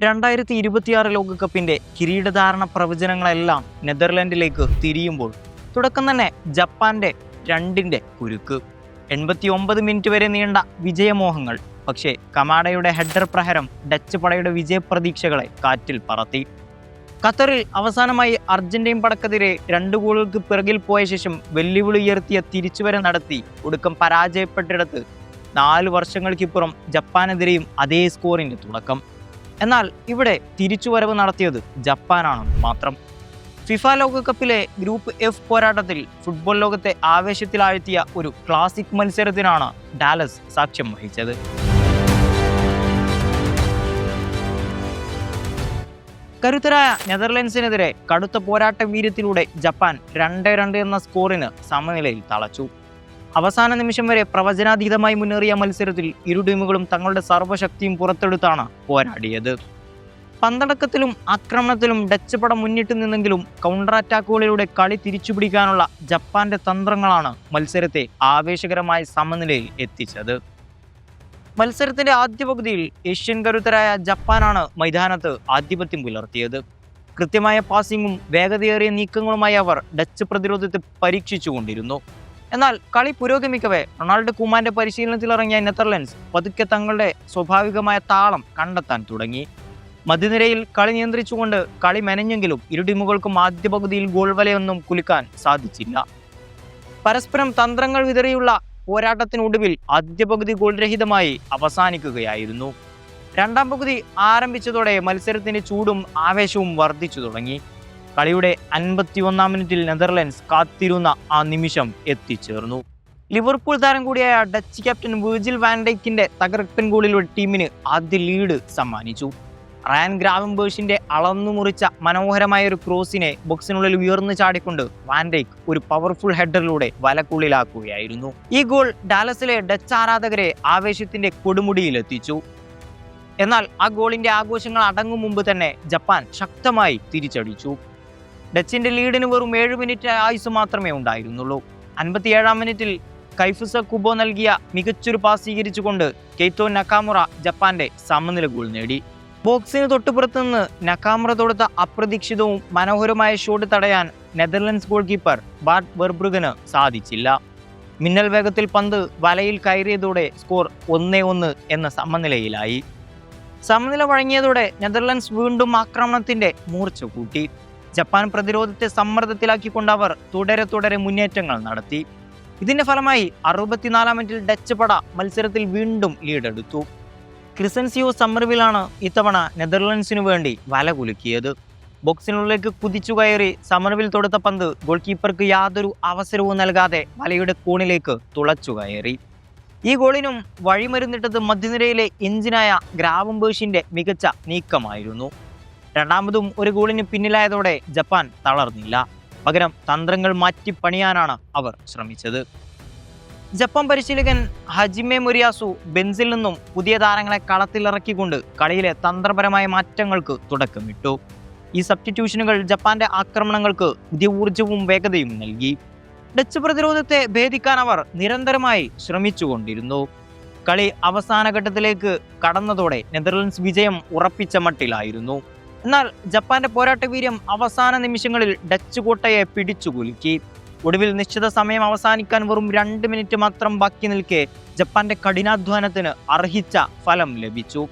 2026 ലോകകപ്പിന്റെ കിരീടധാരണ പ്രവചനങ്ങളെല്ലാം നെതർലൻഡിലേക്ക് തിരിയുമ്പോൾ തുടക്കം തന്നെ ജപ്പാന്റെ 2-ന്റെ കുരുക്ക്. 89 മിനിറ്റ് വരെ നീണ്ട വിജയമോഹങ്ങൾ. പക്ഷേ കമാഡയുടെ ഹെഡർ പ്രഹരം ഡച്ച് പടയുടെ വിജയപ്രതീക്ഷകളെ കാറ്റിൽ പറത്തി. ഖത്തറിൽ അവസാനമായി അർജന്റീൻ പടക്കെതിരെ 2 ഗോളുകൾക്ക് പിറകിൽ പോയ ശേഷം വെല്ലുവിളി ഉയർത്തിയ തിരിച്ചുവരവ് നടത്തി ഒടുക്കം പരാജയപ്പെട്ടിടത്ത് 4 വർഷങ്ങൾക്കിപ്പുറം ജപ്പാനെതിരെയും അതേ സ്കോറിന്റെ തുടക്കം. എന്നാൽ ഇവിടെ തിരിച്ചുവരവ് നടത്തിയത് ജപ്പാനാണെന്ന് മാത്രം. ഫിഫ ലോകകപ്പിലെ ഗ്രൂപ്പ് എഫ് പോരാട്ടത്തിൽ ഫുട്ബോൾ ലോകത്തെ ആവേശത്തിലാഴ്ത്തിയ ഒരു ക്ലാസിക് മത്സരത്തിനാണ് ഡാലസ് സാക്ഷ്യം വഹിച്ചത്. കരുത്തരായ നെതർലൻഡ്സിനെതിരെ കടുത്ത പോരാട്ട വീര്യത്തിലൂടെ ജപ്പാൻ 2-2 എന്ന സ്കോറിന് സമനിലയിൽ തളച്ചു. അവസാന നിമിഷം വരെ പ്രവചനാതീതമായി മുന്നേറിയ മത്സരത്തിൽ ഇരു ടീമുകളും തങ്ങളുടെ സർവ്വശക്തിയും പുറത്തെടുത്താണ് പോരാടിയത്. പന്തടക്കത്തിലും ആക്രമണത്തിലും ഡച്ച് പട മുന്നിട്ട് നിന്നെങ്കിലും കൗണ്ടർ അറ്റാക്കുകളിലൂടെ കളി തിരിച്ചുപിടിക്കാനുള്ള ജപ്പാന്റെ തന്ത്രങ്ങളാണ് മത്സരത്തെ ആവേശകരമായ സമനിലയിൽ എത്തിച്ചത്. മത്സരത്തിന്റെ ആദ്യ പകുതിയിൽ ഏഷ്യൻ കരുത്തരായ ജപ്പാനാണ് മൈതാനത്ത് ആധിപത്യം പുലർത്തിയത്. കൃത്യമായ പാസിംഗും വേഗതയേറിയ നീക്കങ്ങളുമായി അവർ ഡച്ച് പ്രതിരോധത്തെ പരീക്ഷിച്ചുകൊണ്ടിരുന്നു. എന്നാൽ കളി പുരോഗമിക്കവേ റൊണാൾഡോ കുമാന്റെ പരിശീലനത്തിലിറങ്ങിയ നെതർലൻഡ്സ് പതുക്കെ തങ്ങളുടെ സ്വാഭാവികമായ താളം കണ്ടെത്താൻ തുടങ്ങി. മധ്യനിരയിൽ കളി നിയന്ത്രിച്ചുകൊണ്ട് കളി മെനഞ്ഞെങ്കിലും ഇരു ടീമുകൾക്കും ആദ്യ പകുതിയിൽ ഗോൾ വലയൊന്നും കുലുക്കാൻ സാധിച്ചില്ല. പരസ്പരം തന്ത്രങ്ങൾ വിതറിയുള്ള പോരാട്ടത്തിനൊടുവിൽ ആദ്യ പകുതി ഗോൾരഹിതമായി അവസാനിക്കുകയായിരുന്നു. രണ്ടാം പകുതി ആരംഭിച്ചതോടെ മത്സരത്തിന്റെ ചൂടും ആവേശവും വർദ്ധിച്ചു തുടങ്ങി. കളിയുടെ 51-ാം മിനിറ്റിൽ നെതർലൻഡ്സ് കാത്തിരുന്ന ആ നിമിഷം എത്തിച്ചേർന്നു. ലിവർപൂൾ താരം കൂടിയായ ഡച്ച് ക്യാപ്റ്റൻ വിർജിൽ വാൻ ഡൈക്കിന്റെ തകർപ്പൻ ഗോളിലൂടെ ടീമിന് ആദ്യ ലീഡ് സമ്മാനിച്ചു. റയാൻ ഗ്രാവൻബെർഷിന്റെ അളന്നുമുറിച്ച മനോഹരമായ ഒരു ക്രോസിനെ ബോക്സിനുള്ളിൽ ഉയർന്നു ചാടിക്കൊണ്ട് വാൻ ഡൈക്ക് ഒരു പവർഫുൾ ഹെഡറിലൂടെ വലക്കുള്ളിലാക്കുകയായിരുന്നു. ഈ ഗോൾ ഡാലസിലെ ഡച്ച് ആരാധകരെ ആവേശത്തിന്റെ കൊടുമുടിയിലെത്തിച്ചു. എന്നാൽ ആ ഗോളിന്റെ ആഘോഷങ്ങൾ അടങ്ങും മുമ്പ് തന്നെ ജപ്പാൻ ശക്തമായി തിരിച്ചടിച്ചു. ഡച്ചിന്റെ ലീഡിന് വെറും 7 മിനിറ്റ് ആയുസ് മാത്രമേ ഉണ്ടായിരുന്നുള്ളൂ. 57-ാം മിനിറ്റിൽ കൈഫുസ കുബോ നൽകിയ മികച്ചൊരു പാസ് സ്വീകരിച്ചുകൊണ്ട് കെയ്തോ നക്കാമുറ ജപ്പാന്റെ സമനില ഗോൾ നേടി. ബോക്സിന് തൊട്ടുപുറത്തു നിന്ന് നക്കാമുറ തൊടുത്ത അപ്രതീക്ഷിതവും മനോഹരമായ ഷോട്ട് തടയാൻ നെതർലൻഡ്സ് ഗോൾ കീപ്പർ ബാർട്ട് വെർബ്രുഗന് സാധിച്ചില്ല. മിന്നൽ വേഗത്തിൽ പന്ത് വലയിൽ കയറിയതോടെ സ്കോർ 1-1 എന്ന സമനിലയിലായി. സമനില വഴങ്ങിയതോടെ നെതർലൻഡ്സ് വീണ്ടും ആക്രമണത്തിന്റെ മൂർച്ച കൂട്ടി. ജപ്പാൻ പ്രതിരോധത്തെ സമ്മർദ്ദത്തിലാക്കിക്കൊണ്ട് അവർ തുടരെ മുന്നേറ്റങ്ങൾ നടത്തി. ഇതിന്റെ ഫലമായി 64-ാം മിനിറ്റിൽ ഡച്ച് പട മത്സരത്തിൽ വീണ്ടും ലീഡെടുത്തു. ക്രിസൻസിയോ സമ്മർവിലാണ് ഇത്തവണ നെതർലൻഡ്സിനു വേണ്ടി വല കുലുക്കിയത്. ബോക്സിനുള്ളിലേക്ക് കുതിച്ചു കയറി സമ്മർവിൽ തൊടുത്ത പന്ത് ഗോൾ കീപ്പർക്ക് യാതൊരു അവസരവും നൽകാതെ വലയുടെ കോണിലേക്ക് തുളച്ചു കയറി. ഈ ഗോളിനും വഴിമരുന്നിട്ടത് മധ്യനിരയിലെ എഞ്ചിനായ ഗ്രാവൻബെർഷിന്റെ മികച്ച നീക്കമായിരുന്നു. രണ്ടാമതും ഒരു ഗോളിന് പിന്നിലായതോടെ ജപ്പാൻ തളർന്നില്ല. പകരം തന്ത്രങ്ങൾ മാറ്റി പണിയാനാണ് അവർ ശ്രമിച്ചത്. ജപ്പാൻ പരിശീലകൻ ഹജിമെ മൊരിയാസു ബെഞ്ചിൽ നിന്നും പുതിയ താരങ്ങളെ കളത്തിലിറക്കിക്കൊണ്ട് കളിയിലെ തന്ത്രപരമായ മാറ്റങ്ങൾക്ക് തുടക്കമിട്ടു. ഈ സബ്സ്റ്റിറ്റ്യൂഷനുകൾ ജപ്പാന്റെ ആക്രമണങ്ങൾക്ക് പുതിയ ഊർജവും വേഗതയും നൽകി. ഡച്ച് പ്രതിരോധത്തെ ഭേദിക്കാൻ അവർ നിരന്തരമായി ശ്രമിച്ചുകൊണ്ടിരുന്നു. കളി അവസാന ഘട്ടത്തിലേക്ക് കടന്നതോടെ നെതർലൻഡ്സ് വിജയം ഉറപ്പിച്ച മട്ടിലായിരുന്നു. എന്നാൽ ജപ്പാന്റെ പോരാട്ട വീര്യം അവസാന നിമിഷങ്ങളിൽ ഡച്ച് കോട്ടയെ പിടിച്ചുകുലുക്കി. ഒടുവിൽ നിശ്ചിത സമയം അവസാനിക്കാൻ വെറും 2 മിനിറ്റ് മാത്രം ബാക്കി നിൽക്കെ ജപ്പാന്റെ കഠിനാധ്വാനത്തിന് അർഹിച്ച ഫലം ലഭിച്ചു.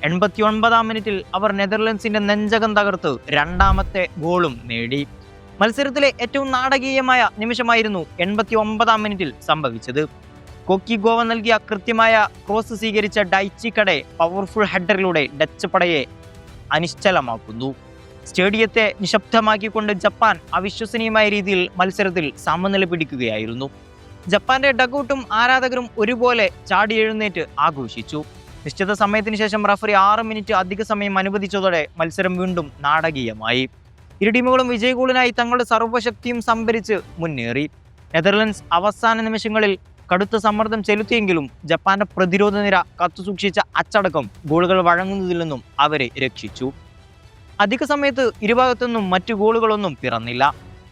89-ാം മിനിറ്റിൽ അവർ നെതർലൻഡ്സിന്റെ നെഞ്ചകം തകർത്ത് 2ാമത്തെ ഗോളും നേടി. മത്സരത്തിലെ ഏറ്റവും നാടകീയമായ നിമിഷമായിരുന്നു 89-ാം മിനിറ്റിൽ സംഭവിച്ചത്. കൊക്കി ഗോവ നൽകിയ കൃത്യമായ ക്രോസ് സ്വീകരിച്ച ഡൈച്ചി കടെ പവർഫുൾ ഹെഡറിലൂടെ ഡച്ച് പടയെ അനിശ്ചലമാക്കുന്നു. സ്റ്റേഡിയത്തെ നിശബ്ദമാക്കിക്കൊണ്ട് ജപ്പാൻ അവിശ്വസനീയമായ രീതിയിൽ മത്സരത്തിൽ സമനില പിടിക്കുകയായിരുന്നു. ജപ്പാന്റെ ഡഗൌട്ടും ആരാധകരും ഒരുപോലെ ചാടി എഴുന്നേറ്റ് ആഘോഷിച്ചു. നിശ്ചിത സമയത്തിന് ശേഷം റഫറി 6 മിനിറ്റ് അധിക സമയം അനുവദിച്ചതോടെ മത്സരം വീണ്ടും നാടകീയമായി. ഇരു ടീമുകളും വിജയ ഗോളിനായി തങ്ങളുടെ സർവ്വശക്തിയും സംഭരിച്ച് മുന്നേറി. നെതർലൻഡ്സ് അവസാന നിമിഷങ്ങളിൽ കടുത്ത സമ്മർദ്ദം ചെലുത്തിയെങ്കിലും ജപ്പാന്റെ പ്രതിരോധ നിര കത്തുസൂക്ഷിച്ച അച്ചടക്കം ഗോളുകൾ വഴങ്ങുന്നതിൽ നിന്നും അവരെ രക്ഷിച്ചു. അധിക സമയത്ത് ഇരുഭാഗത്തുനിന്നും മറ്റു ഗോളുകളൊന്നും പിറന്നില്ല.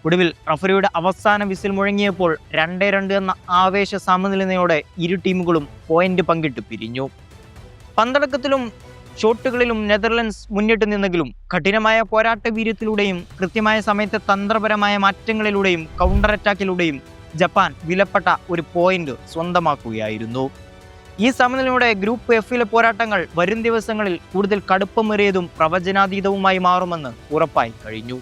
ഒടുവിൽ റഫറിയുടെ അവസാന വിസിൽ മുഴങ്ങിയപ്പോൾ 2-2 എന്ന ആവേശ സമനിലയോടെ ഇരു ടീമുകളും പോയിന്റ് പങ്കിട്ട് പിരിഞ്ഞു. പന്തടക്കത്തിലും ഷോട്ടുകളിലും നെതർലൻഡ്സ് മുന്നിട്ട് നിന്നെങ്കിലും കഠിനമായ പോരാട്ട വീര്യത്തിലൂടെയും കൃത്യമായ സമയത്തെ തന്ത്രപരമായ മാറ്റങ്ങളിലൂടെയും കൗണ്ടർ അറ്റാക്കിലൂടെയും ജപ്പാൻ വിലപ്പെട്ട ഒരു പോയിന്റ് സ്വന്തമാക്കുകയായിരുന്നു. ഈ സമനിലയുടെ ഗ്രൂപ്പ് എഫിലെ പോരാട്ടങ്ങൾ വരും ദിവസങ്ങളിൽ കൂടുതൽ കടുപ്പമേറിയതും പ്രവചനാതീതവുമായി മാറുമെന്ന് ഉറപ്പായി കഴിഞ്ഞു.